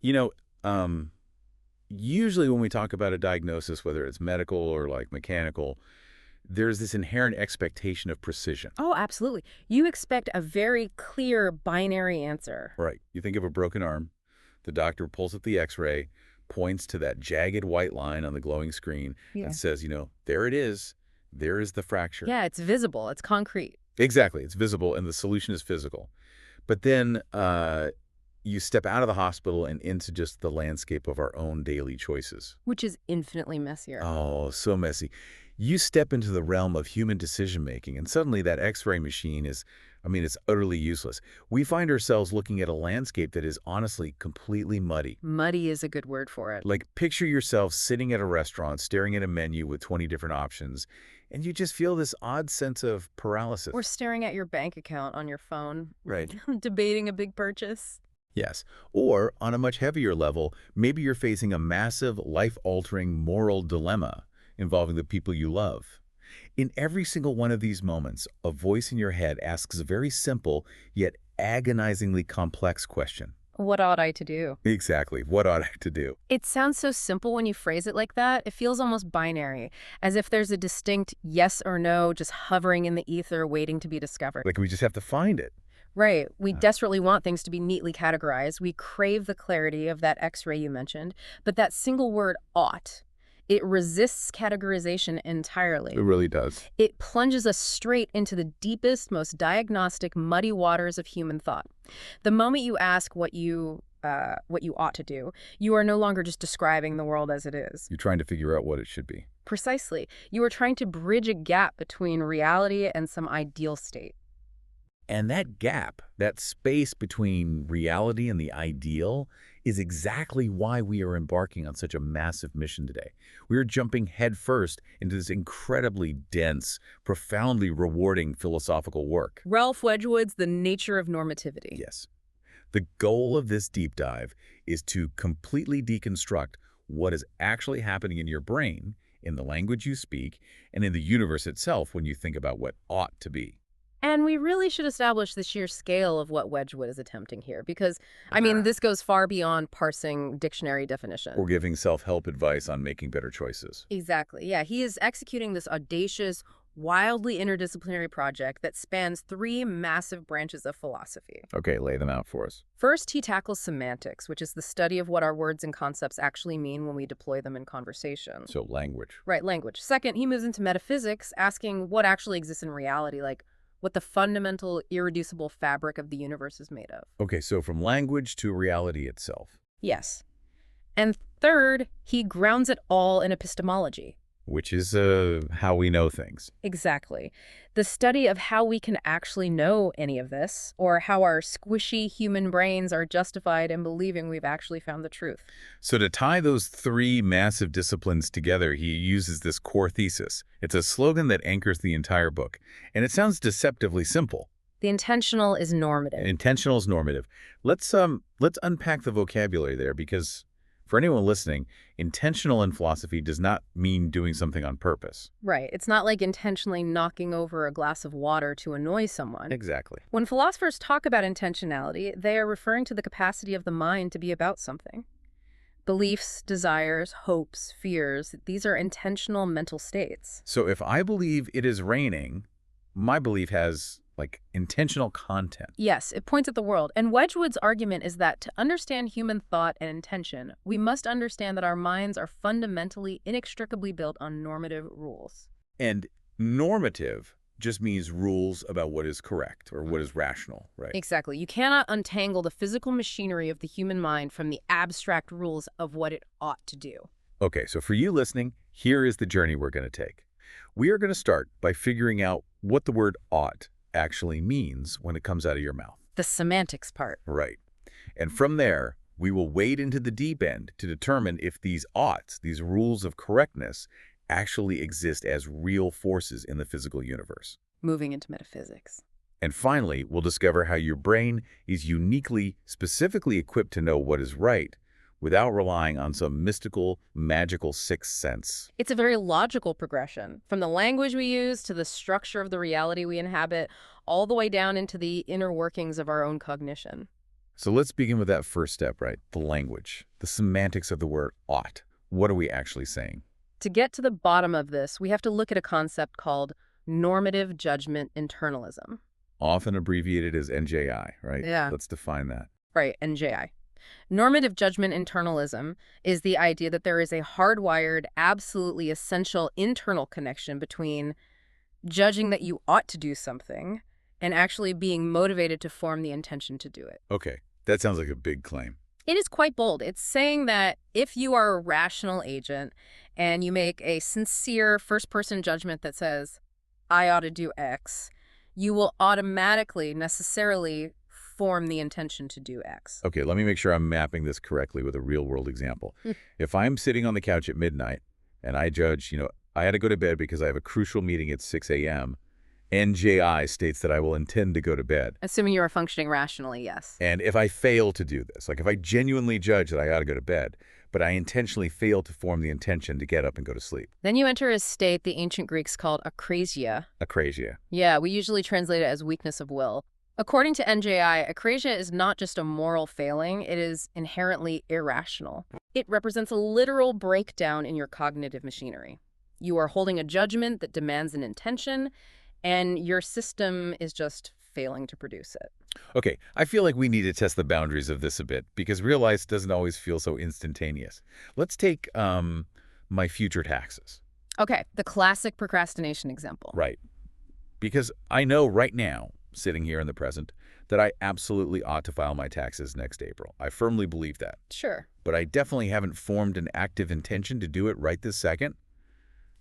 You know, um, usually when we talk about a diagnosis, whether it's medical or like mechanical, there's this inherent expectation of precision. Oh, absolutely. You expect a very clear binary answer. Right. You think of a broken arm, the doctor pulls up the x-ray, points to that jagged white line on the glowing screen, and Yeah. says, there it is. There is the fracture. Yeah, it's visible. It's concrete. Exactly. It's visible, and the solution is physical. But then you step out of the hospital and into just the landscape of our own daily choices. Which is infinitely messier. Oh, so messy. You step into the realm of human decision-making, and suddenly that x-ray machine is, it's utterly useless. We find ourselves looking at a landscape that is honestly completely muddy. Muddy is a good word for it. Like, picture yourself sitting at a restaurant, staring at a menu with 20 different options, and you just feel this odd sense of paralysis. Or staring at your bank account on your phone, Right. debating a big purchase. Yes. Or, on a much heavier level, maybe you're facing a massive, life-altering moral dilemma involving the people you love. In every single one of these moments, a voice in your head asks a very simple, yet agonizingly complex question. What ought I to do? Exactly. What ought I to do? It sounds so simple when you phrase it like that. It feels almost binary, as if there's a distinct yes or no just hovering in the ether waiting to be discovered. Like, we just have to find it. Right. We desperately want things to be neatly categorized. We crave the clarity of that X-ray you mentioned, but that single word ought, it resists categorization entirely. It really does. It plunges us straight into the deepest, most diagnostic, muddy waters of human thought. The moment you ask what you ought to do, you are no longer just describing the world as it is. You're trying to figure out what it should be. Precisely. You are trying to bridge a gap between reality and some ideal state. And that gap, that space between reality and the ideal, is exactly why we are embarking on such a massive mission today. We are jumping headfirst into this incredibly dense, profoundly rewarding philosophical work. Ralph Wedgwood's The Nature of Normativity. Yes. The goal of this deep dive is to completely deconstruct what is actually happening in your brain, in the language you speak, and in the universe itself when you think about what ought to be. And we really should establish the sheer scale of what Wedgwood is attempting here, because, this goes far beyond parsing dictionary definition. Or giving self-help advice on making better choices. Exactly. Yeah, he is executing this audacious, wildly interdisciplinary project that spans three massive branches of philosophy. Okay, lay them out for us. First, he tackles semantics, which is the study of what our words and concepts actually mean when we deploy them in conversation. So language. Right, language. Second, he moves into metaphysics, asking what actually exists in reality, like what the fundamental, irreducible fabric of the universe is made of. Okay, so from language to reality itself. Yes. And third, he grounds it all in epistemology. Which is how we know things. Exactly. The study of how we can actually know any of this, or how our squishy human brains are justified in believing we've actually found the truth. So to tie those three massive disciplines together, he uses this core thesis. It's a slogan that anchors the entire book. And it sounds deceptively simple. The intentional is normative. Intentional is normative. Let's unpack the vocabulary there, because for anyone listening, intentional in philosophy does not mean doing something on purpose. Right. It's not like intentionally knocking over a glass of water to annoy someone. Exactly. When philosophers talk about intentionality, they are referring to the capacity of the mind to be about something. Beliefs, desires, hopes, fears, these are intentional mental states. So if I believe it is raining, my belief has intentional content. Yes, it points at the world. And Wedgwood's argument is that to understand human thought and intention, we must understand that our minds are fundamentally, inextricably built on normative rules. And normative just means rules about what is correct or what is rational, right? Exactly. You cannot untangle the physical machinery of the human mind from the abstract rules of what it ought to do. Okay, so for you listening, here is the journey we're going to take. We are going to start by figuring out what the word ought actually means when it comes out of your mouth. The semantics part. Right. And from there, we will wade into the deep end to determine if these oughts, these rules of correctness, actually exist as real forces in the physical universe. Moving into metaphysics. And finally, we'll discover how your brain is uniquely, specifically equipped to know what is right without relying on some mystical, magical sixth sense. It's a very logical progression, from the language we use to the structure of the reality we inhabit, all the way down into the inner workings of our own cognition. So let's begin with that first step, right? The language, the semantics of the word ought. What are we actually saying? To get to the bottom of this, we have to look at a concept called normative judgment internalism. Often abbreviated as NJI, right? Yeah. Let's define that. Right, NJI. Normative judgment internalism is the idea that there is a hardwired, absolutely essential internal connection between judging that you ought to do something and actually being motivated to form the intention to do it. Okay, that sounds like a big claim. It is quite bold. It's saying that if you are a rational agent and you make a sincere first-person judgment that says, I ought to do X, you will automatically, necessarily form the intention to do X. Okay, let me make sure I'm mapping this correctly with a real-world example. If I'm sitting on the couch at midnight and I judge, I had to go to bed because I have a crucial meeting at 6 a.m., NJI states that I will intend to go to bed. Assuming you are functioning rationally, yes. And if I fail to do this, like if I genuinely judge that I ought to go to bed, but I intentionally fail to form the intention to get up and go to sleep. Then you enter a state the ancient Greeks called akrasia. Akrasia. Yeah, we usually translate it as weakness of will. According to NJI, akrasia is not just a moral failing, it is inherently irrational. It represents a literal breakdown in your cognitive machinery. You are holding a judgment that demands an intention, and your system is just failing to produce it. Okay, I feel like we need to test the boundaries of this a bit because real life doesn't always feel so instantaneous. Let's take my future taxes. Okay, the classic procrastination example. Right. Because I know right now, sitting here in the present, that I absolutely ought to file my taxes next April. I firmly believe that. Sure. But I definitely haven't formed an active intention to do it right this second.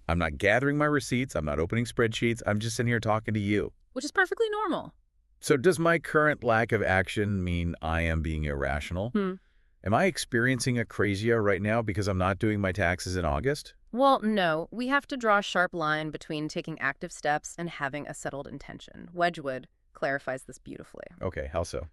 I'm not gathering my receipts. I'm not opening spreadsheets. I'm just sitting here talking to you. Which is perfectly normal. So does my current lack of action mean I am being irrational? Am I experiencing akrasia right now because I'm not doing my taxes in August? Well, no. We have to draw a sharp line between taking active steps and having a settled intention. Wedgwood clarifies this beautifully. Okay, how so?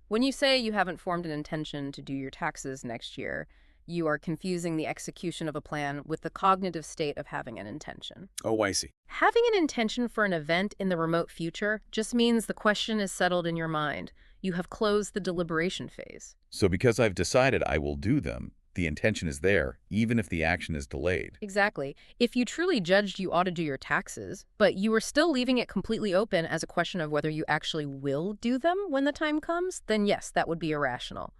When you say you haven't formed an intention to do your taxes next year, you are confusing the execution of a plan with the cognitive state of having an intention. Oh, I see. Having an intention for an event in the remote future just means the question is settled in your mind. You have closed the deliberation phase. So because I've decided I will do them, the intention is there, even if the action is delayed. Exactly. If you truly judged you ought to do your taxes, but you were still leaving it completely open as a question of whether you actually will do them when the time comes, then yes, that would be irrational.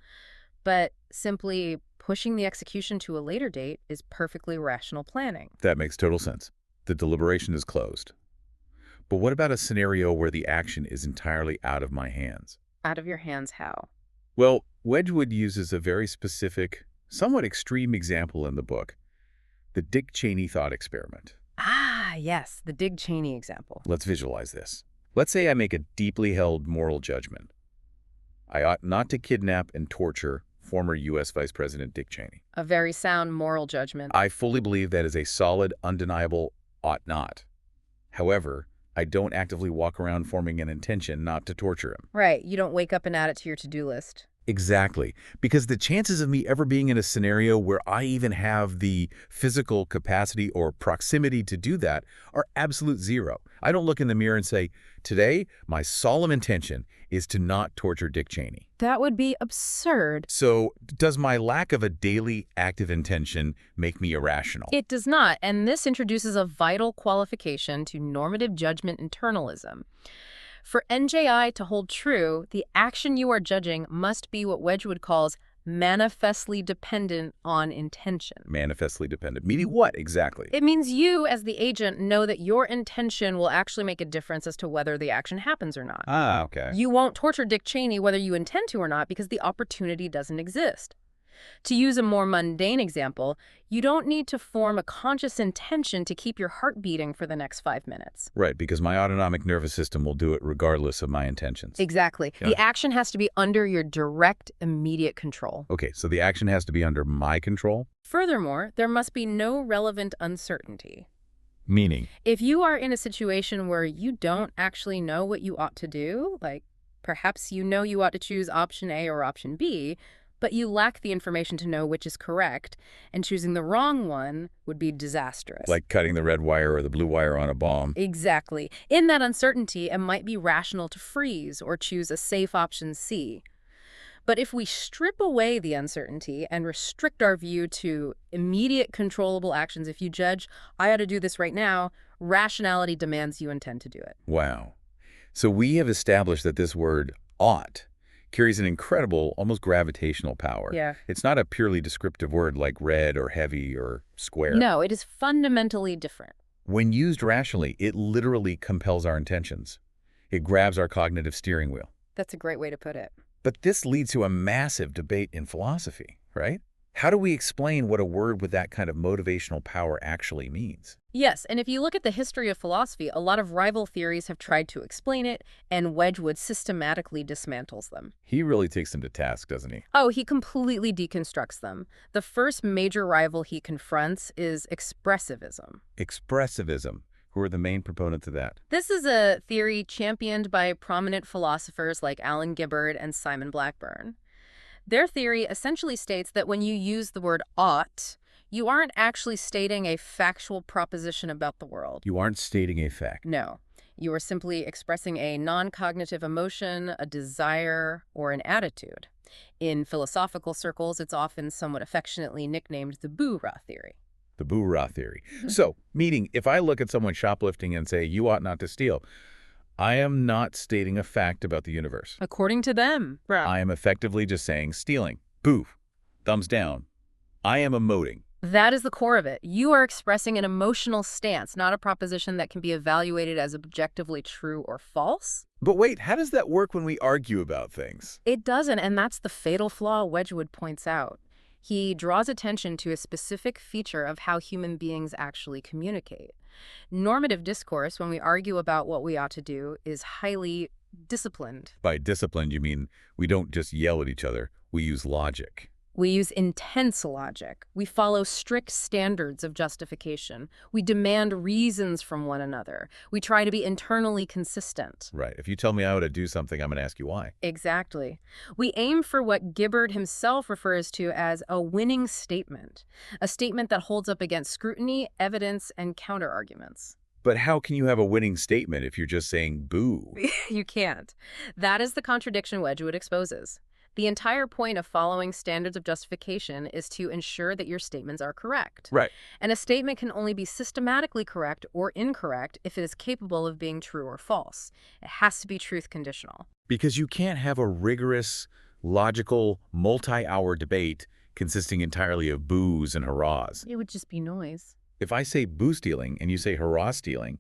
But simply pushing the execution to a later date is perfectly rational planning. That makes total sense. The deliberation is closed. But what about a scenario where the action is entirely out of my hands? Out of your hands how? Well, Wedgwood uses a very specific, somewhat extreme example in the book, the Dick Cheney thought experiment. Ah, yes, the Dick Cheney example. Let's visualize this. Let's say I make a deeply held moral judgment. I ought not to kidnap and torture former U.S. Vice President Dick Cheney. A very sound moral judgment. I fully believe that is a solid, undeniable ought not. However, I don't actively walk around forming an intention not to torture him. Right, you don't wake up and add it to your to-do list. Exactly, because the chances of me ever being in a scenario where I even have the physical capacity or proximity to do that are absolute zero. I don't look in the mirror and say, today, my solemn intention is to not torture Dick Cheney. That would be absurd. So does my lack of a daily active intention make me irrational? It does not, and this introduces a vital qualification to normative judgment internalism. For NJI to hold true, the action you are judging must be what Wedgwood calls manifestly dependent on intention. Manifestly dependent. Meaning what exactly? It means you, as the agent, know that your intention will actually make a difference as to whether the action happens or not. Ah, okay. You won't torture Dick Cheney whether you intend to or not because the opportunity doesn't exist. To use a more mundane example, you don't need to form a conscious intention to keep your heart beating for the next 5 minutes. Right, because my autonomic nervous system will do it regardless of my intentions. Exactly. Yeah. The action has to be under your direct, immediate control. Okay, so the action has to be under my control? Furthermore, there must be no relevant uncertainty. Meaning? If you are in a situation where you don't actually know what you ought to do, like perhaps you know you ought to choose option A or option B, but you lack the information to know which is correct, and choosing the wrong one would be disastrous. Like cutting the red wire or the blue wire on a bomb. Exactly. In that uncertainty, it might be rational to freeze or choose a safe option C. But if we strip away the uncertainty and restrict our view to immediate controllable actions, if you judge, I ought to do this right now, rationality demands you intend to do it. Wow. So we have established that this word ought carries an incredible, almost gravitational power. Yeah. It's not a purely descriptive word like red or heavy or square. No, it is fundamentally different. When used rationally, it literally compels our intentions. It grabs our cognitive steering wheel. That's a great way to put it. But this leads to a massive debate in philosophy, right? How do we explain what a word with that kind of motivational power actually means? Yes, and if you look at the history of philosophy, a lot of rival theories have tried to explain it, and Wedgwood systematically dismantles them. He really takes them to task, doesn't he? Oh, he completely deconstructs them. The first major rival he confronts is expressivism. Expressivism. Who are the main proponents of that? This is a theory championed by prominent philosophers like Alan Gibbard and Simon Blackburn. Their theory essentially states that when you use the word ought, you aren't actually stating a factual proposition about the world. You aren't stating a fact. No. You are simply expressing a non-cognitive emotion, a desire, or an attitude. In philosophical circles, it's often somewhat affectionately nicknamed the boo-rah theory. The boo-rah theory. So, meaning, if I look at someone shoplifting and say, you ought not to steal, I am not stating a fact about the universe. According to them. I am effectively just saying stealing. Boo. Thumbs down. I am emoting. That is the core of it. You are expressing an emotional stance, not a proposition that can be evaluated as objectively true or false. But wait, how does that work when we argue about things? It doesn't, and that's the fatal flaw Wedgwood points out. He draws attention to a specific feature of how human beings actually communicate. Normative discourse, when we argue about what we ought to do, is highly disciplined. By disciplined, you mean we don't just yell at each other. We use logic. We use intense logic. We follow strict standards of justification. We demand reasons from one another. We try to be internally consistent. Right. If you tell me I ought to do something, I'm going to ask you why. Exactly. We aim for what Gibbard himself refers to as a winning statement, a statement that holds up against scrutiny, evidence, and counterarguments. But how can you have a winning statement if you're just saying boo? You can't. That is the contradiction Wedgwood exposes. The entire point of following standards of justification is to ensure that your statements are correct. Right. And a statement can only be systematically correct or incorrect if it is capable of being true or false. It has to be truth conditional. Because you can't have a rigorous, logical, multi-hour debate consisting entirely of boos and hurrahs. It would just be noise. If I say boo stealing and you say hurrah stealing,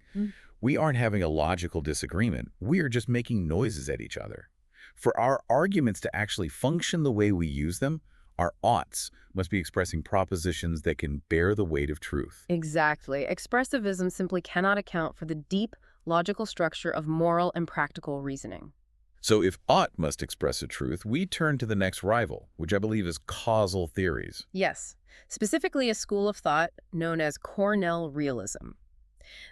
we aren't having a logical disagreement. We are just making noises at each other. For our arguments to actually function the way we use them, our oughts must be expressing propositions that can bear the weight of truth. Exactly. Expressivism simply cannot account for the deep, logical structure of moral and practical reasoning. So if ought must express a truth, we turn to the next rival, which I believe is causal theories. Yes, specifically a school of thought known as Cornell realism.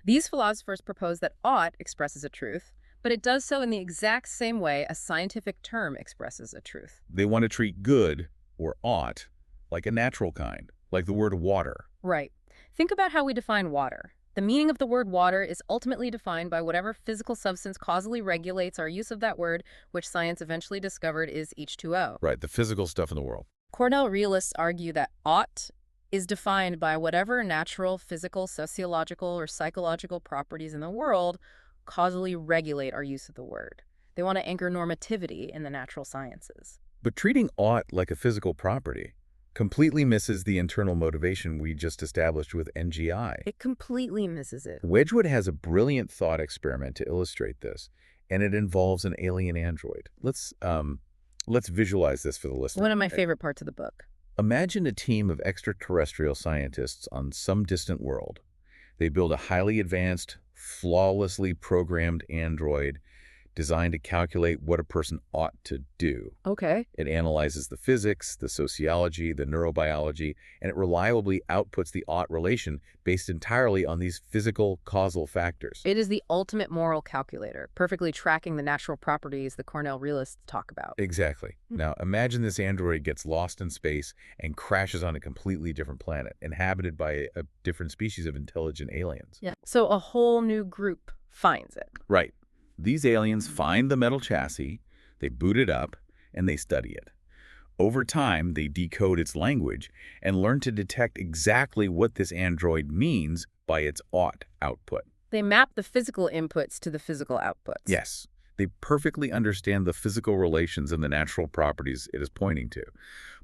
These philosophers propose that ought expresses a truth, but it does so in the exact same way a scientific term expresses a truth. They want to treat good, or ought, like a natural kind, like the word water. Right. Think about how we define water. The meaning of the word water is ultimately defined by whatever physical substance causally regulates our use of that word, which science eventually discovered is H2O. Right, the physical stuff in the world. Cornell realists argue that ought is defined by whatever natural, physical, sociological, or psychological properties in the world causally regulate our use of the word. They want to anchor normativity in the natural sciences. But treating ought like a physical property completely misses the internal motivation we just established with NGI. It completely misses it. Wedgwood has a brilliant thought experiment to illustrate this, and it involves an alien android. Let's visualize this for the listener. One of my favorite parts of the book. Imagine a team of extraterrestrial scientists on some distant world. They build a highly advanced, flawlessly programmed android designed to calculate what a person ought to do. Okay. It analyzes the physics, the sociology, the neurobiology, and it reliably outputs the ought relation based entirely on these physical causal factors. It is the ultimate moral calculator, perfectly tracking the natural properties the Cornell realists talk about. Exactly. Now, imagine this android gets lost in space and crashes on a completely different planet, inhabited by a different species of intelligent aliens. Yeah. So a whole new group finds it. Right. These aliens find the metal chassis, they boot it up, and they study it. Over time, they decode its language and learn to detect exactly what this android means by its ought output. They map the physical inputs to the physical outputs. Yes, they perfectly understand the physical relations and the natural properties it is pointing to.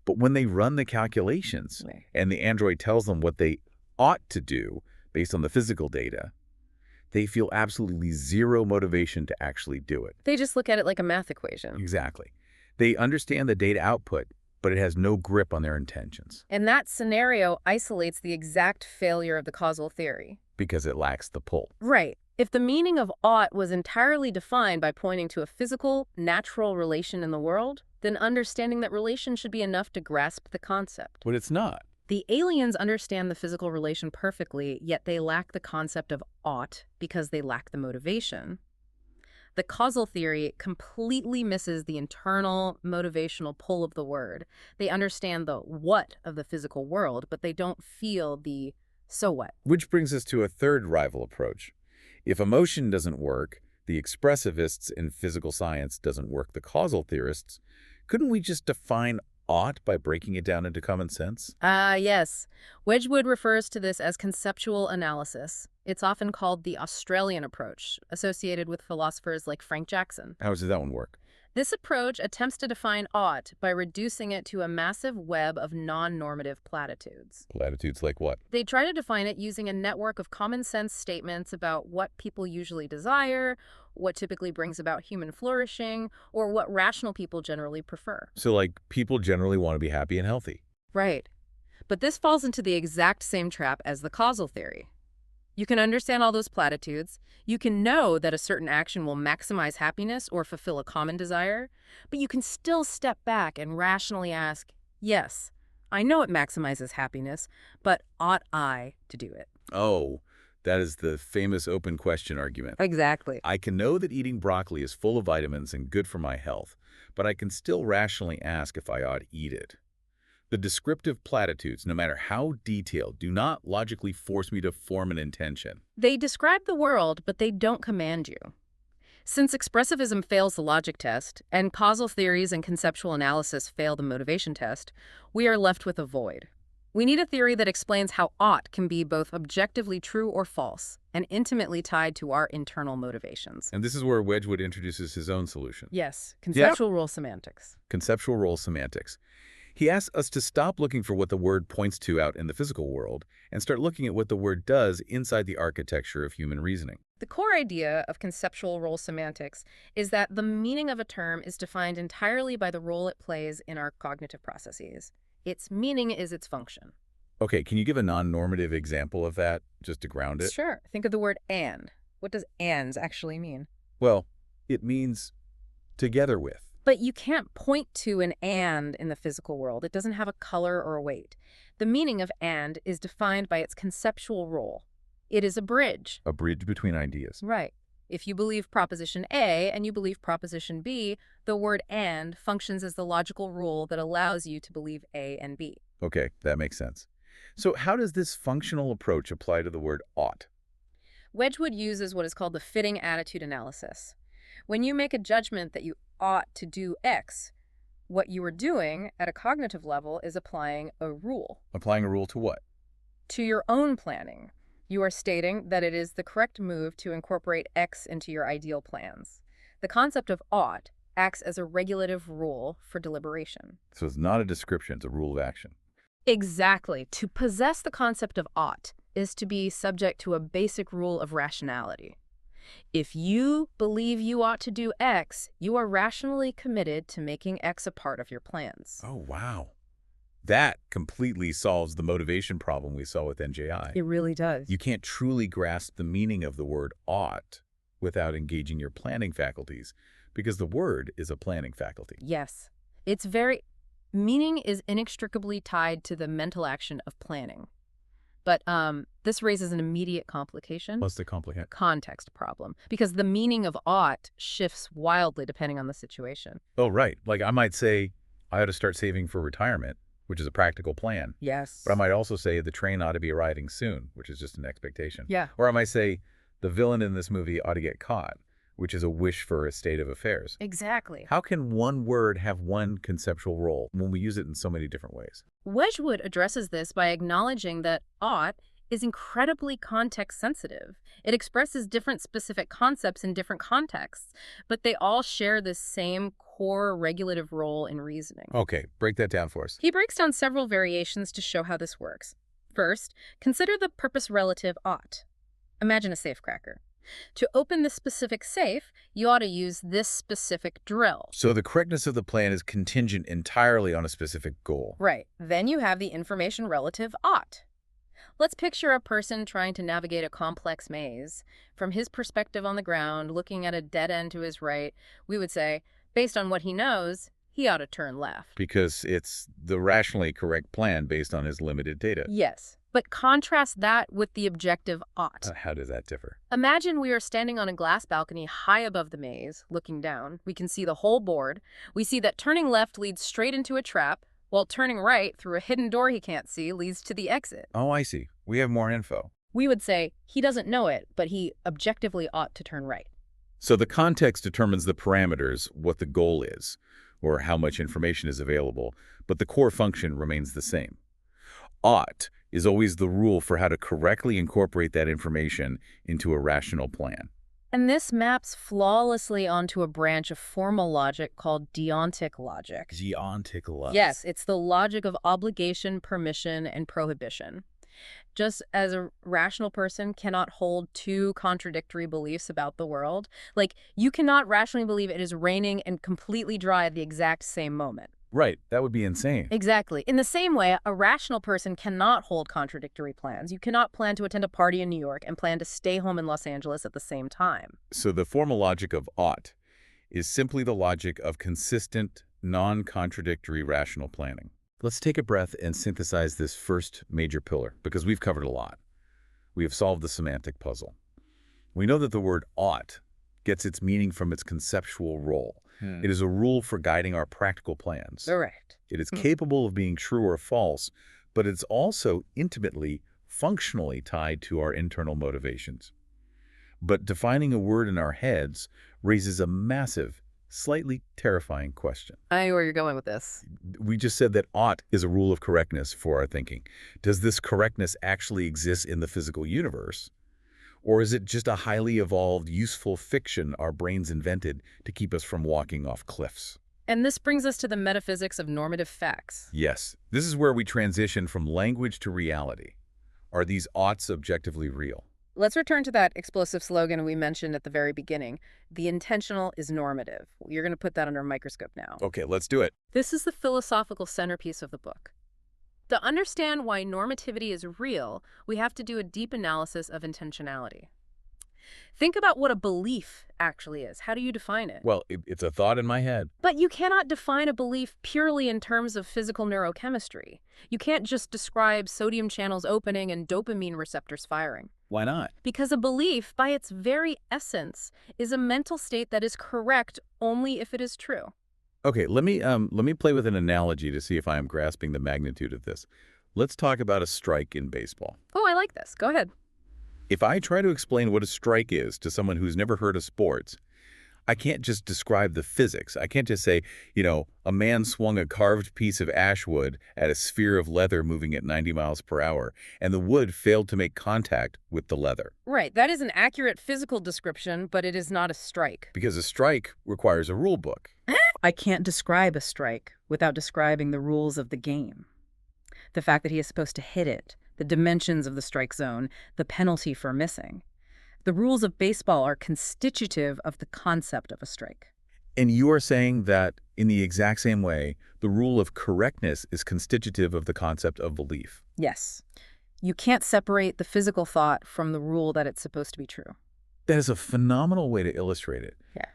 But when they run the calculations Right. and the android tells them what they ought to do based on the physical data, they feel absolutely zero motivation to actually do it. They just look at it like a math equation. Exactly. They understand the data output, but it has no grip on their intentions And that scenario isolates the exact failure of the causal theory. because it lacks the pull. Right. If the meaning of ought was entirely defined by pointing to a physical, natural relation in the world, then understanding that relation should be enough to grasp the concept. But it's not. The aliens understand the physical relation perfectly, yet they lack the concept of ought because they lack the motivation. The causal theory completely misses the internal motivational pull of the word. They understand the what of the physical world, but they don't feel the so what. Which brings us to a third rival approach. If emotion doesn't work, the expressivists in physical science doesn't work the causal theorists, couldn't we just define ought by breaking it down into common sense? Yes. Wedgwood refers to this as conceptual analysis. It's often called the Australian approach, associated with philosophers like Frank Jackson. How does that one work? This approach attempts to define ought by reducing it to a massive web of non-normative platitudes. Platitudes like what? They try to define it using a network of common-sense statements about what people usually desire, what typically brings about human flourishing, or what rational people generally prefer. So like people generally want to be happy and healthy. Right. But this falls into the exact same trap as the causal theory. You can understand all those platitudes. You can know that a certain action will maximize happiness or fulfill a common desire, but you can still step back and rationally ask, yes, I know it maximizes happiness, but ought I to do it? Oh, that is the famous open question argument. Exactly. I can know that eating broccoli is full of vitamins and good for my health, but I can still rationally ask if I ought to eat it. The descriptive platitudes, no matter how detailed, do not logically force me to form an intention. They describe the world, but they don't command you. Since expressivism fails the logic test, and causal theories and conceptual analysis fail the motivation test, we are left with a void. We need a theory that explains how ought can be both objectively true or false, and intimately tied to our internal motivations. And this is where Wedgwood introduces his own solution. Yes, conceptual role semantics. Conceptual role semantics. He asks us to stop looking for what the word points to out in the physical world and start looking at what the word does inside the architecture of human reasoning. The core idea of conceptual role semantics is that the meaning of a term is defined entirely by the role it plays in our cognitive processes. Its meaning is its function. Okay, can you give a non-normative example of that, just to ground it? Sure. Think of the word and. What does ands actually mean? Well, it means together with. But you can't point to an and in the physical world. It doesn't have a color or a weight. The meaning of and is defined by its conceptual role. It is a bridge. A bridge between ideas. Right. If you believe proposition A and you believe proposition B, the word and functions as the logical rule that allows you to believe A and B. Okay, that makes sense. So how does this functional approach apply to the word ought? Wedgwood uses what is called the fitting attitude analysis. When you make a judgment that you ought to do X, what you are doing at a cognitive level is applying a rule. Applying a rule to what? To your own planning. You are stating that it is the correct move to incorporate X into your ideal plans. The concept of ought acts as a regulative rule for deliberation. So it's not a description, it's a rule of action. Exactly. To possess the concept of ought is to be subject to a basic rule of rationality. If you believe you ought to do X, you are rationally committed to making X a part of your plans. Oh, wow. That completely solves the motivation problem we saw with NJI. It really does. You can't truly grasp the meaning of the word ought without engaging your planning faculties, because the word is a planning faculty. Yes. Meaning is inextricably tied to the mental action of planning. But this raises an immediate complication. What's the complication? Context problem. Because the meaning of ought shifts wildly depending on the situation. Oh, right. Like I might say, I ought to start saving for retirement, which is a practical plan. Yes. But I might also say the train ought to be arriving soon, which is just an expectation. Yeah. Or I might say the villain in this movie ought to get caught, which is a wish for a state of affairs. Exactly. How can one word have one conceptual role when we use it in so many different ways? Wedgwood addresses this by acknowledging that ought is incredibly context sensitive. It expresses different specific concepts in different contexts, but they all share this same core regulative role in reasoning. Okay, break that down for us. He breaks down several variations to show how this works. First, consider the purpose relative ought. Imagine a safecracker. To open this specific safe, you ought to use this specific drill. So the correctness of the plan is contingent entirely on a specific goal. Right. Then you have the information relative ought. Let's picture a person trying to navigate a complex maze. From his perspective on the ground, looking at a dead end to his right, we would say, based on what he knows, he ought to turn left. Because it's the rationally correct plan based on his limited data. Yes. But contrast that with the objective ought. How does that differ? Imagine we are standing on a glass balcony high above the maze, looking down. We can see the whole board. We see that turning left leads straight into a trap, while turning right through a hidden door he can't see leads to the exit. Oh, I see. We have more info. We would say, he doesn't know it, but he objectively ought to turn right. So the context determines the parameters, what the goal is, or how much information is available, but the core function remains the same. Ought is always the rule for how to correctly incorporate that information into a rational plan. And this maps flawlessly onto a branch of formal logic called deontic logic. Deontic logic. Yes, it's the logic of obligation, permission, and prohibition. Just as a rational person cannot hold two contradictory beliefs about the world, like you cannot rationally believe it is raining and completely dry at the exact same moment. Right, that would be insane. Exactly. In the same way, a rational person cannot hold contradictory plans. You cannot plan to attend a party in New York and plan to stay home in Los Angeles at the same time. So the formal logic of ought is simply the logic of consistent, non-contradictory rational planning. Let's take a breath and synthesize this first major pillar, because we've covered a lot. We have solved the semantic puzzle. We know that the word ought gets its meaning from its conceptual role. It is a rule for guiding our practical plans. Correct. It is capable of being true or false, but it's also intimately, functionally tied to our internal motivations. But defining a word in our heads raises a massive, slightly terrifying question. I know where you're going with this. We just said that ought is a rule of correctness for our thinking. Does this correctness actually exist in the physical universe? Or is it just a highly evolved, useful fiction our brains invented to keep us from walking off cliffs? And this brings us to the metaphysics of normative facts. Yes, this is where we transition from language to reality. Are these oughts objectively real? Let's return to that explosive slogan we mentioned at the very beginning. The intentional is normative. You're going to put that under a microscope now. Okay, let's do it. This is the philosophical centerpiece of the book. To understand why normativity is real, we have to do a deep analysis of intentionality. Think about what a belief actually is. How do you define it? Well, it's a thought in my head. But you cannot define a belief purely in terms of physical neurochemistry. You can't just describe sodium channels opening and dopamine receptors firing. Why not? Because a belief, by its very essence, is a mental state that is correct only if it is true. Okay, let me play with an analogy to see if I am grasping the magnitude of this. Let's talk about a strike in baseball. Oh, I like this. Go ahead. If I try to explain what a strike is to someone who's never heard of sports, I can't just describe the physics. I can't just say, a man swung a carved piece of ash wood at a sphere of leather moving at 90 miles per hour, and the wood failed to make contact with the leather. Right. That is an accurate physical description, but it is not a strike. Because a strike requires a rule book. I can't describe a strike without describing the rules of the game. The fact that he is supposed to hit it, the dimensions of the strike zone, the penalty for missing. The rules of baseball are constitutive of the concept of a strike. And you are saying that in the exact same way, the rule of correctness is constitutive of the concept of belief. Yes. You can't separate the physical thought from the rule that it's supposed to be true. That is a phenomenal way to illustrate it. Yeah.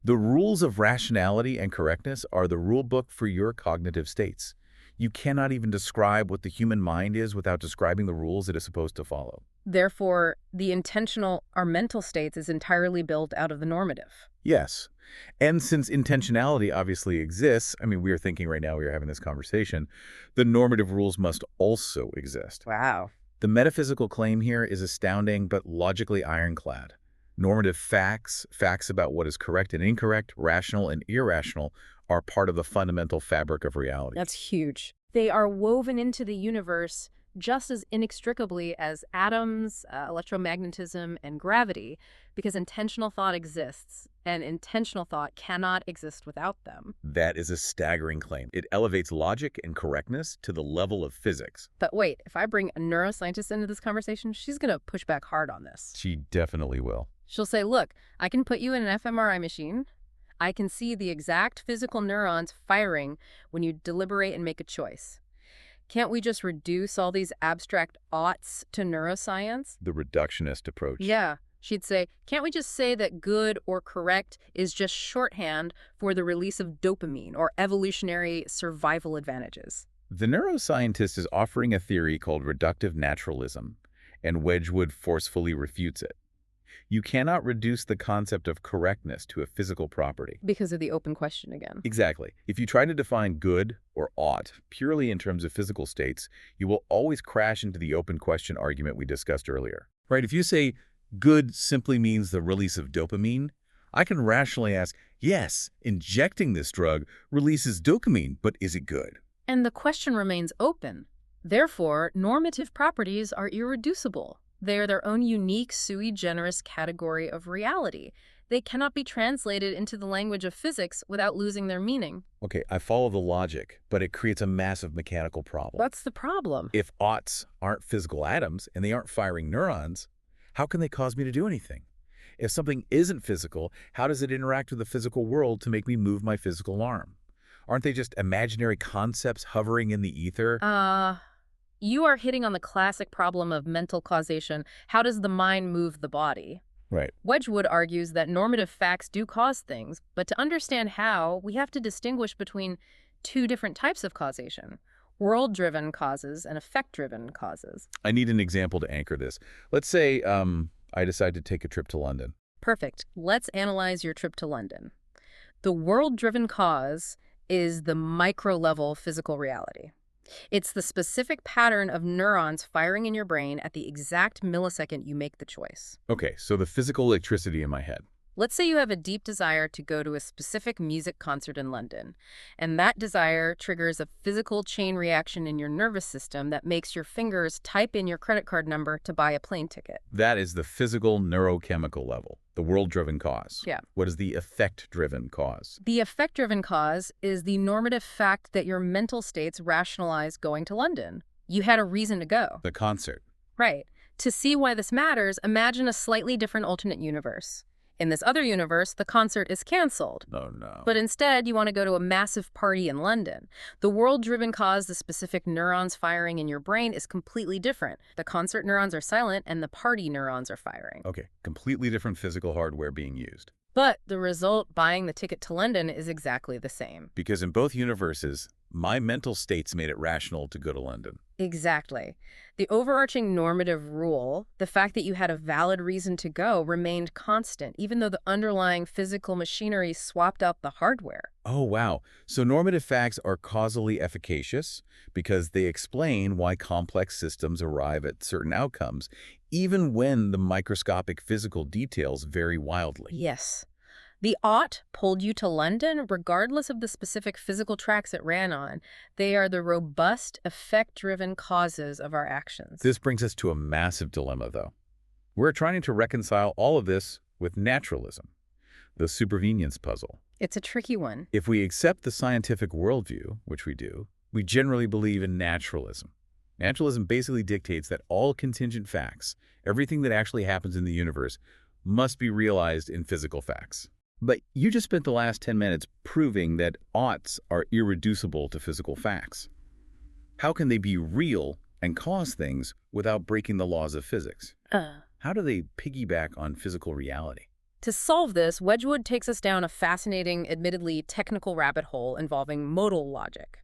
The rules of rationality and correctness are the rule book for your cognitive states. You cannot even describe what the human mind is without describing the rules it is supposed to follow. Therefore, the intentional, our mental states, is entirely built out of the normative. Yes. And since intentionality obviously exists, we are thinking right now, we are having this conversation, the normative rules must also exist. Wow. The metaphysical claim here is astounding but logically ironclad. Normative facts, facts about what is correct and incorrect, rational and irrational, are part of the fundamental fabric of reality. That's huge. They are woven into the universe just as inextricably as atoms, electromagnetism, and gravity, because intentional thought exists, and intentional thought cannot exist without them. That is a staggering claim. It elevates logic and correctness to the level of physics. But wait, if I bring a neuroscientist into this conversation, she's going to push back hard on this. She definitely will. She'll say, look, I can put you in an fMRI machine. I can see the exact physical neurons firing when you deliberate and make a choice. Can't we just reduce all these abstract oughts to neuroscience? The reductionist approach. Yeah. She'd say, can't we just say that good or correct is just shorthand for the release of dopamine or evolutionary survival advantages? The neuroscientist is offering a theory called reductive naturalism, and Wedgwood forcefully refutes it. You cannot reduce the concept of correctness to a physical property. Because of the open question again. Exactly. If you try to define good or ought purely in terms of physical states, you will always crash into the open question argument we discussed earlier. Right? If you say good simply means the release of dopamine, I can rationally ask, yes, injecting this drug releases dopamine, but is it good? And the question remains open. Therefore, normative properties are irreducible. They are their own unique sui generis category of reality. They cannot be translated into the language of physics without losing their meaning. Okay, I follow the logic, but it creates a massive mechanical problem. What's the problem? If oughts aren't physical atoms and they aren't firing neurons, how can they cause me to do anything? If something isn't physical, how does it interact with the physical world to make me move my physical arm? Aren't they just imaginary concepts hovering in the ether? You are hitting on the classic problem of mental causation. How does the mind move the body? Right. Wedgwood argues that normative facts do cause things, but to understand how, we have to distinguish between two different types of causation: world-driven causes and effect-driven causes. I need an example to anchor this. Let's say I decide to take a trip to London. Perfect. Let's analyze your trip to London. The world-driven cause is the micro-level physical reality. It's the specific pattern of neurons firing in your brain at the exact millisecond you make the choice. Okay, so the physical electricity in my head. Let's say you have a deep desire to go to a specific music concert in London, and that desire triggers a physical chain reaction in your nervous system that makes your fingers type in your credit card number to buy a plane ticket. That is the physical neurochemical level, the world-driven cause. Yeah. What is the effect-driven cause? The effect-driven cause is the normative fact that your mental states rationalize going to London. You had a reason to go. The concert. Right. To see why this matters, imagine a slightly different alternate universe. In this other universe, the concert is canceled. Oh, no. But instead, you want to go to a massive party in London. The world-driven cause, the specific neurons firing in your brain, is completely different. The concert neurons are silent, and the party neurons are firing. Okay, completely different physical hardware being used. But the result, buying the ticket to London, is exactly the same. Because in both universes, my mental states made it rational to go to London. Exactly. The overarching normative rule, the fact that you had a valid reason to go, remained constant, even though the underlying physical machinery swapped out the hardware. Oh, wow. So normative facts are causally efficacious because they explain why complex systems arrive at certain outcomes, even when the microscopic physical details vary wildly. Yes. The ought pulled you to London regardless of the specific physical tracks it ran on. They are the robust, effect-driven causes of our actions. This brings us to a massive dilemma, though. We're trying to reconcile all of this with naturalism, the supervenience puzzle. It's a tricky one. If we accept the scientific worldview, which we do, we generally believe in naturalism. Naturalism basically dictates that all contingent facts, everything that actually happens in the universe, must be realized in physical facts. But you just spent the last 10 minutes proving that oughts are irreducible to physical facts. How can they be real and cause things without breaking the laws of physics? How do they piggyback on physical reality? To solve this, Wedgwood takes us down a fascinating, admittedly technical rabbit hole involving modal logic.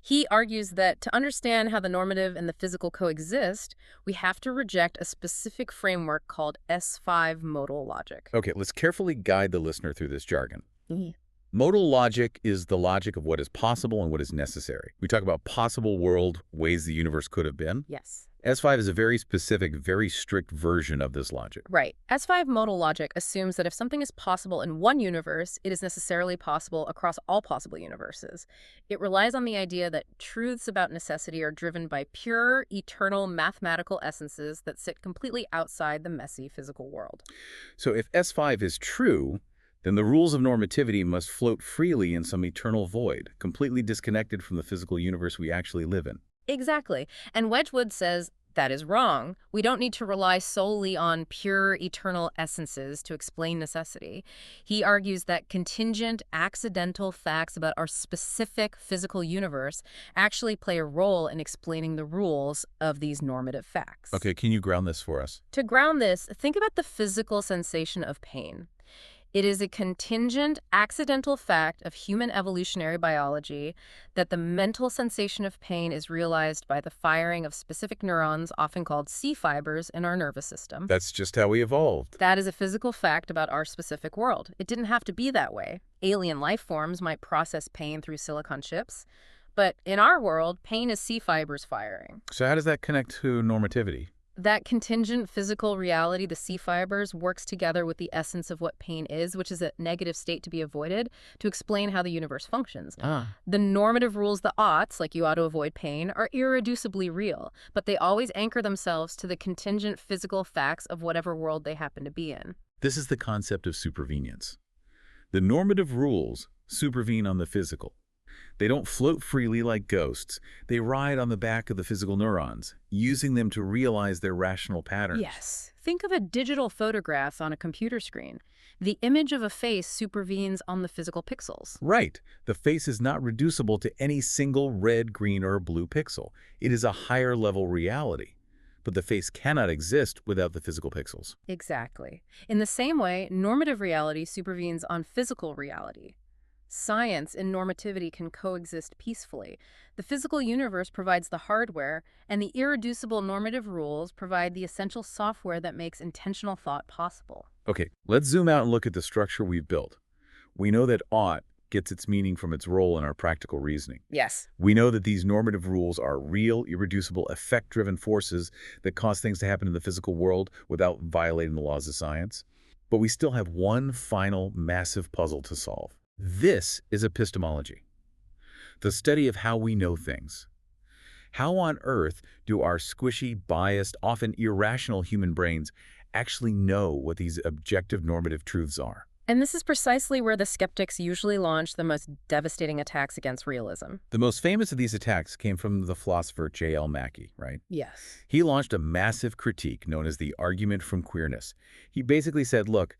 He argues that to understand how the normative and the physical coexist, we have to reject a specific framework called S5 modal logic. Okay, let's carefully guide the listener through this jargon. Modal logic is the logic of what is possible and what is necessary. We talk about possible world, ways the universe could have been. Yes. S5 is a very specific, very strict version of this logic. Right. S5 modal logic assumes that if something is possible in one universe, it is necessarily possible across all possible universes. It relies on the idea that truths about necessity are driven by pure, eternal mathematical essences that sit completely outside the messy physical world. So if S5 is true, then the rules of normativity must float freely in some eternal void, completely disconnected from the physical universe we actually live in. Exactly. And Wedgwood says that is wrong. We don't need to rely solely on pure eternal essences to explain necessity. He argues that contingent, accidental facts about our specific physical universe actually play a role in explaining the rules of these normative facts. Okay, can you ground this for us? To ground this, think about the physical sensation of pain. It is a contingent, accidental fact of human evolutionary biology that the mental sensation of pain is realized by the firing of specific neurons, often called C fibers, in our nervous system. That's just how we evolved. That is a physical fact about our specific world. It didn't have to be that way. Alien life forms might process pain through silicon chips, but in our world, pain is C fibers firing. So how does that connect to normativity? That contingent physical reality, the C fibers, works together with the essence of what pain is, which is a negative state to be avoided, to explain how the universe functions. The normative rules, the oughts, like you ought to avoid pain, are irreducibly real, but they always anchor themselves to the contingent physical facts of whatever world they happen to be in. This is the concept of supervenience. The normative rules supervene on the physical. They don't float freely like ghosts. They ride on the back of the physical neurons, using them to realize their rational patterns. Yes. Think of a digital photograph on a computer screen. The image of a face supervenes on the physical pixels. Right. The face is not reducible to any single red, green, or blue pixel. It is a higher-level reality. But the face cannot exist without the physical pixels. Exactly. In the same way, normative reality supervenes on physical reality. Science and normativity can coexist peacefully. The physical universe provides the hardware, and the irreducible normative rules provide the essential software that makes intentional thought possible. Okay, let's zoom out and look at the structure we've built. We know that ought gets its meaning from its role in our practical reasoning. Yes. We know that these normative rules are real, irreducible, effect-driven forces that cause things to happen in the physical world without violating the laws of science. But we still have one final massive puzzle to solve. This is epistemology, the study of how we know things. How on earth do our squishy, biased, often irrational human brains actually know what these objective normative truths are? And this is precisely where the skeptics usually launch the most devastating attacks against realism. The most famous of these attacks came from the philosopher J.L. Mackie, right? Yes. He launched a massive critique known as the argument from queerness. He basically said, look,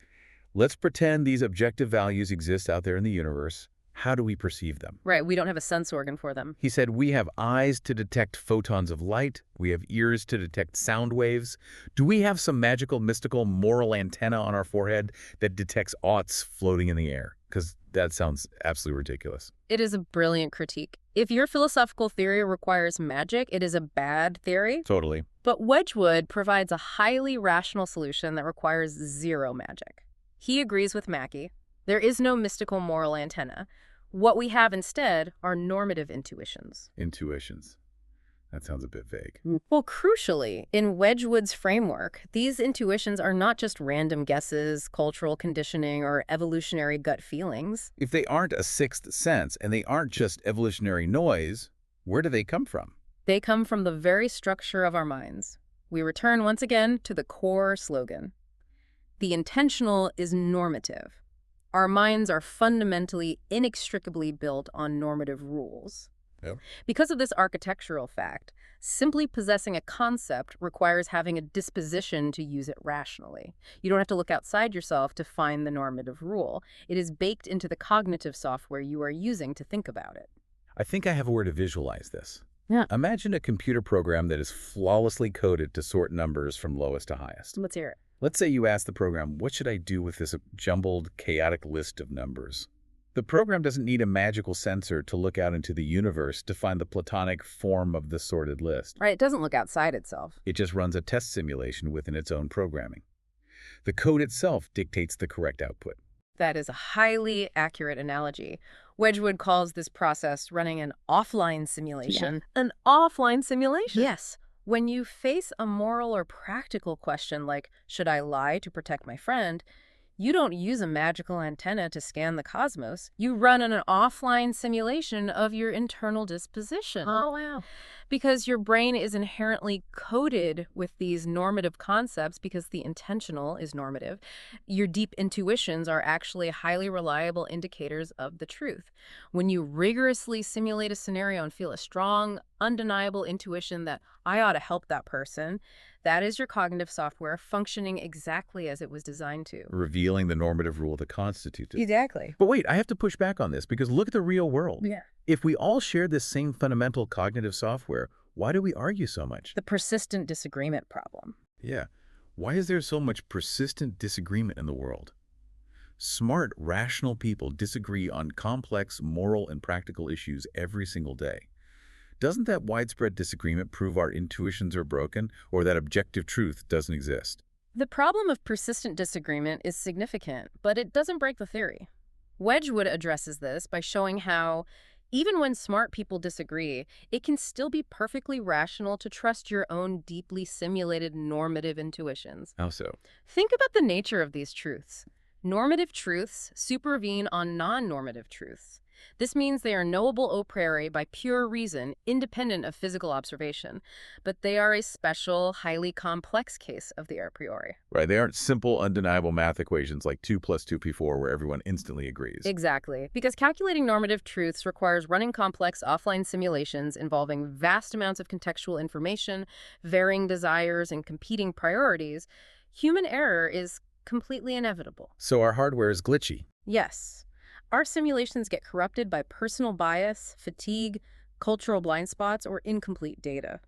let's pretend these objective values exist out there in the universe. How do we perceive them? Right, we don't have a sense organ for them. He said, we have eyes to detect photons of light. We have ears to detect sound waves. Do we have some magical, mystical, moral antenna on our forehead that detects oughts floating in the air? Because that sounds absolutely ridiculous. It is a brilliant critique. If your philosophical theory requires magic, it is a bad theory. Totally. But Wedgwood provides a highly rational solution that requires zero magic. He agrees with Mackie. There is no mystical moral antenna. What we have instead are normative intuitions. Intuitions. That sounds a bit vague. Well, crucially, in Wedgwood's framework, these intuitions are not just random guesses, cultural conditioning, or evolutionary gut feelings. If they aren't a sixth sense and they aren't just evolutionary noise, where do they come from? They come from the very structure of our minds. We return once again to the core slogan. The intentional is normative. Our minds are fundamentally, inextricably built on normative rules. Yep. Because of this architectural fact, simply possessing a concept requires having a disposition to use it rationally. You don't have to look outside yourself to find the normative rule. It is baked into the cognitive software you are using to think about it. I think I have a way to visualize this. Yeah. Imagine a computer program that is flawlessly coded to sort numbers from lowest to highest. Let's hear it. Let's say you ask the program, what should I do with this jumbled, chaotic list of numbers? The program doesn't need a magical sensor to look out into the universe to find the platonic form of the sorted list. Right, it doesn't look outside itself. It just runs a test simulation within its own programming. The code itself dictates the correct output. That is a highly accurate analogy. Wedgwood calls this process running an offline simulation. Yeah. An offline simulation? Yes. When you face a moral or practical question like, should I lie to protect my friend? You don't use a magical antenna to scan the cosmos. You run an offline simulation of your internal disposition. Oh, wow. Because your brain is inherently coded with these normative concepts because the intentional is normative. Your deep intuitions are actually highly reliable indicators of the truth. When you rigorously simulate a scenario and feel a strong, undeniable intuition that I ought to help that person, that is your cognitive software functioning exactly as it was designed to. Revealing the normative rule that constitutes it. Exactly. But wait, I have to push back on this because look at the real world. Yeah. If we all share this same fundamental cognitive software, why do we argue so much? The persistent disagreement problem. Yeah. Why is there so much persistent disagreement in the world? Smart, rational people disagree on complex moral and practical issues every single day. Doesn't that widespread disagreement prove our intuitions are broken or that objective truth doesn't exist? The problem of persistent disagreement is significant, but it doesn't break the theory. Wedgwood addresses this by showing how, even when smart people disagree, it can still be perfectly rational to trust your own deeply simulated normative intuitions. How so? Think about the nature of these truths. Normative truths supervene on non-normative truths. This means they are knowable a priori by pure reason, independent of physical observation. But they are a special, highly complex case of the a priori. Right, they aren't simple, undeniable math equations like 2 + 2 = 4 where everyone instantly agrees. Exactly. Because calculating normative truths requires running complex offline simulations involving vast amounts of contextual information, varying desires, and competing priorities, human error is completely inevitable. So our hardware is glitchy. Yes. Our simulations get corrupted by personal bias, fatigue, cultural blind spots, or incomplete data.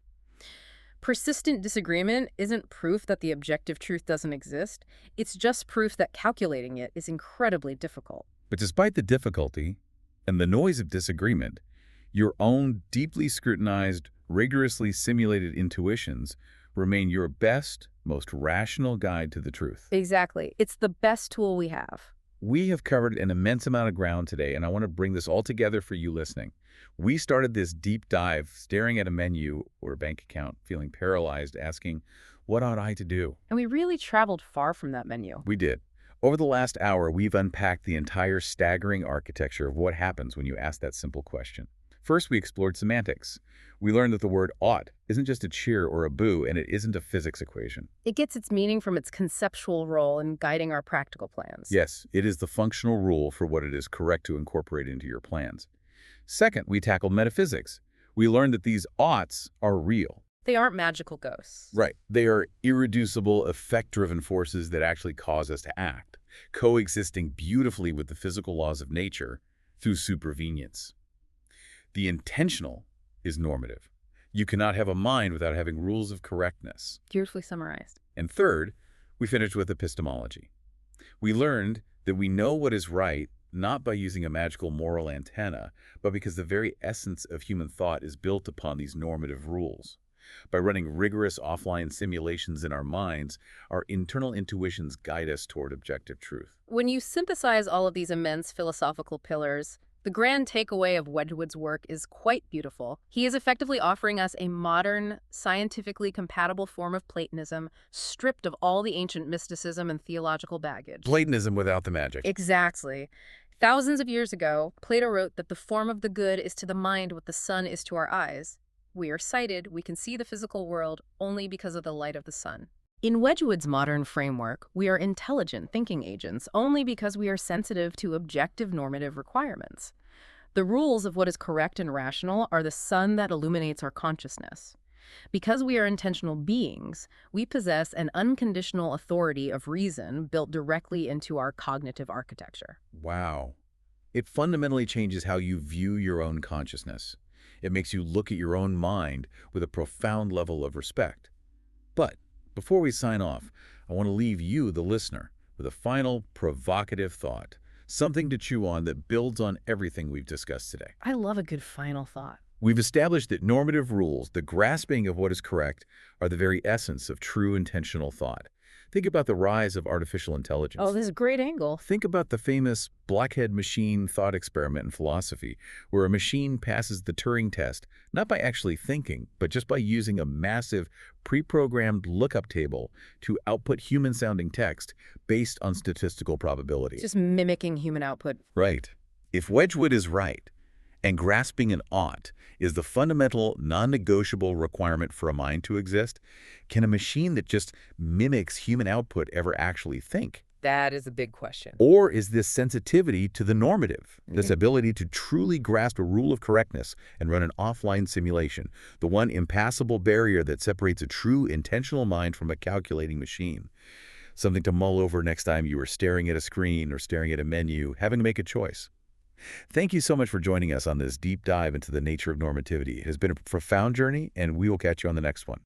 Persistent disagreement isn't proof that the objective truth doesn't exist. It's just proof that calculating it is incredibly difficult. But despite the difficulty and the noise of disagreement, your own deeply scrutinized, rigorously simulated intuitions remain your best, most rational guide to the truth. Exactly. It's the best tool we have. We have covered an immense amount of ground today, and I want to bring this all together for you listening. We started this deep dive staring at a menu or a bank account, feeling paralyzed, asking, what ought I to do? And we really traveled far from that menu. We did. Over the last hour, we've unpacked the entire staggering architecture of what happens when you ask that simple question. First, we explored semantics. We learned that the word ought isn't just a cheer or a boo, and it isn't a physics equation. It gets its meaning from its conceptual role in guiding our practical plans. Yes, it is the functional rule for what it is correct to incorporate into your plans. Second, we tackled metaphysics. We learned that these oughts are real. They aren't magical ghosts. Right. They are irreducible, effect-driven forces that actually cause us to act, coexisting beautifully with the physical laws of nature through supervenience. The intentional is normative. You cannot have a mind without having rules of correctness. Beautifully summarized. And third, we finished with epistemology. We learned that we know what is right not by using a magical moral antenna, but because the very essence of human thought is built upon these normative rules. By running rigorous offline simulations in our minds, our internal intuitions guide us toward objective truth. When you synthesize all of these immense philosophical pillars, the grand takeaway of Wedgwood's work is quite beautiful. He is effectively offering us a modern, scientifically compatible form of Platonism, stripped of all the ancient mysticism and theological baggage. Platonism without the magic. Exactly. Thousands of years ago, Plato wrote that the form of the good is to the mind what the sun is to our eyes. We are sighted, we can see the physical world only because of the light of the sun. In Wedgwood's modern framework, we are intelligent thinking agents only because we are sensitive to objective normative requirements. The rules of what is correct and rational are the sun that illuminates our consciousness. Because we are intentional beings, we possess an unconditional authority of reason built directly into our cognitive architecture. Wow. It fundamentally changes how you view your own consciousness. It makes you look at your own mind with a profound level of respect. But before we sign off, I want to leave you, the listener, with a final provocative thought, something to chew on that builds on everything we've discussed today. I love a good final thought. We've established that normative rules, the grasping of what is correct, are the very essence of true intentional thought. Think about the rise of artificial Oh, intelligence. this is a great angle. Think about the famous blockhead machine thought experiment in philosophy, where a machine passes the Turing test, not by actually thinking, but just by using a massive pre-programmed lookup table to output human-sounding text based on statistical probability. Just mimicking human output. Right. If Wedgwood is right, and grasping an ought is the fundamental, non-negotiable requirement for a mind to exist, can a machine that just mimics human output ever actually think? That is a big question. Or is this sensitivity to the normative, this ability to truly grasp a rule of correctness and run an offline simulation, the one impassable barrier that separates a true intentional mind from a calculating machine? Something to mull over next time you are staring at a screen or staring at a menu, having to make a choice. Thank you so much for joining us on this deep dive into the nature of normativity. It has been a profound journey, and we will catch you on the next one.